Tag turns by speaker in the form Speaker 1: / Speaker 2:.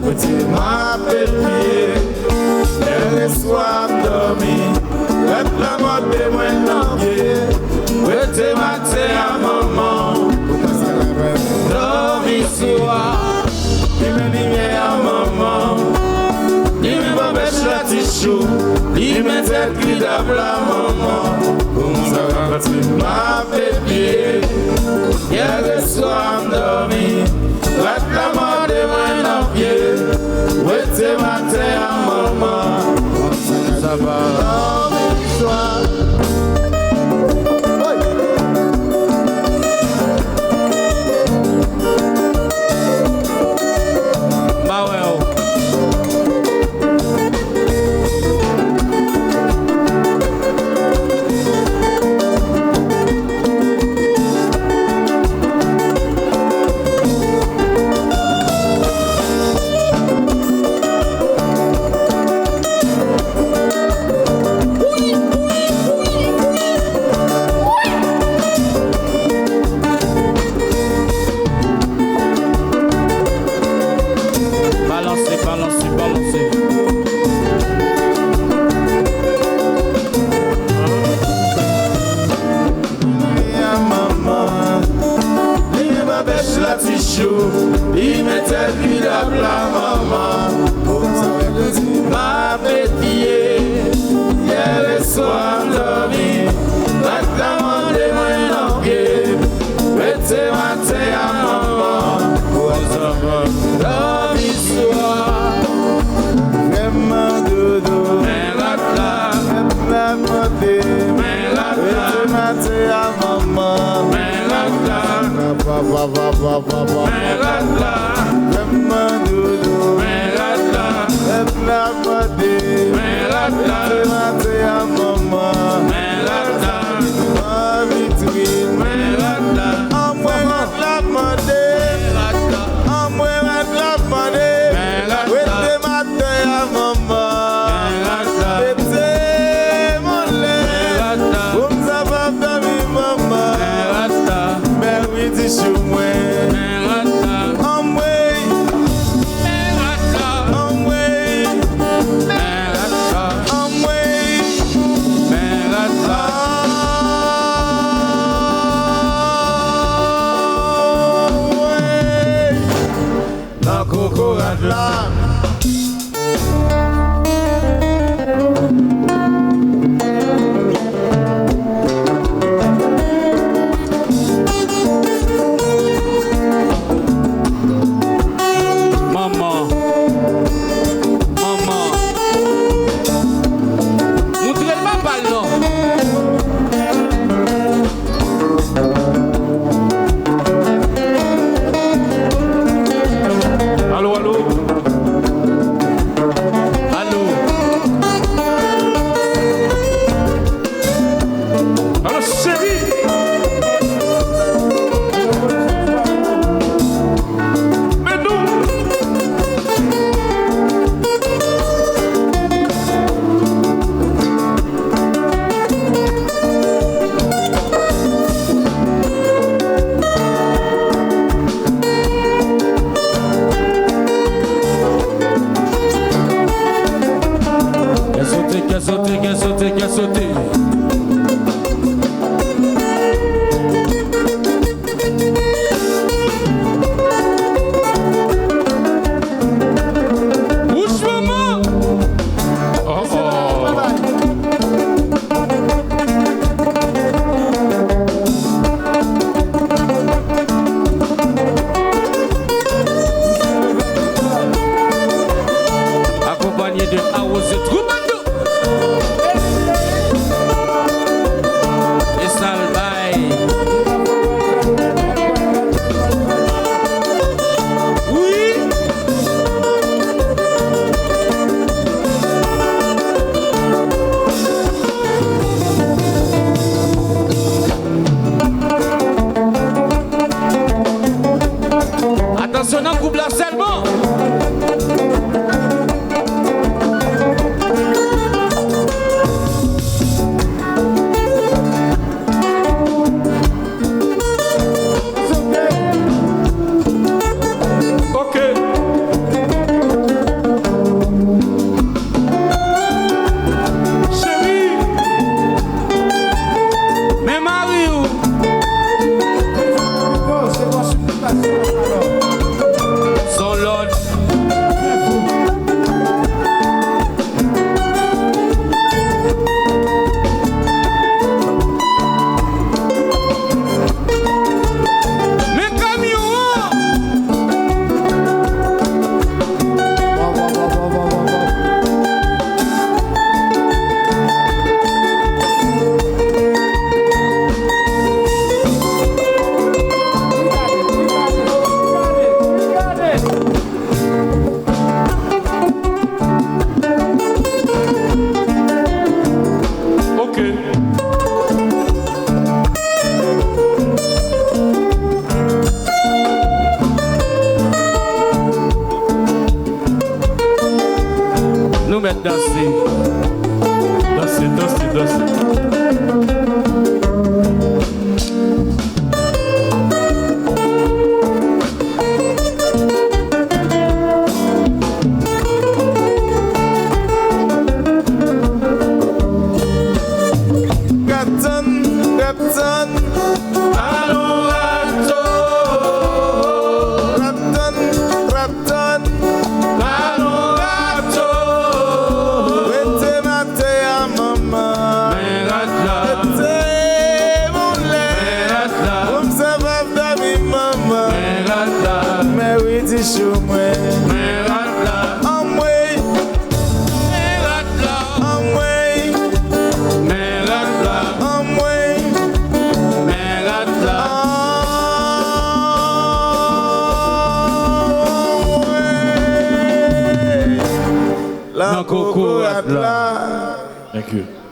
Speaker 1: Côté ma pépier, elle soit dormi. Let la mort de moi n'envier. Côté ma terre à maman. Dormi soir. Il me lumière à maman. Il me bambèche la tichou. Il me tête qui d'ab la maman. Comme ça va ma pépier. Hier soir dormi. Let la mort de moi n'envier. Côté ma terre à maman. Ça va dormi soir. Il mettait lui la maman. Ma pétillée, hier soir dormi. La clame de moi pied. Mettez ma terre à maman. Dormi soir. Vraiment dodo. Mais la clame. La montée. Mais la clame. Mettez ma terre à maman. Mais la clame. mettre danser. Danser.
Speaker 2: Rapton,
Speaker 1: allons
Speaker 2: Rapton,
Speaker 1: allons rato.
Speaker 2: Wete mate ya mama, Wete moule, Umsabab dami mama, Me witi shumwe, Amwe, La coco atla.
Speaker 1: Thank you.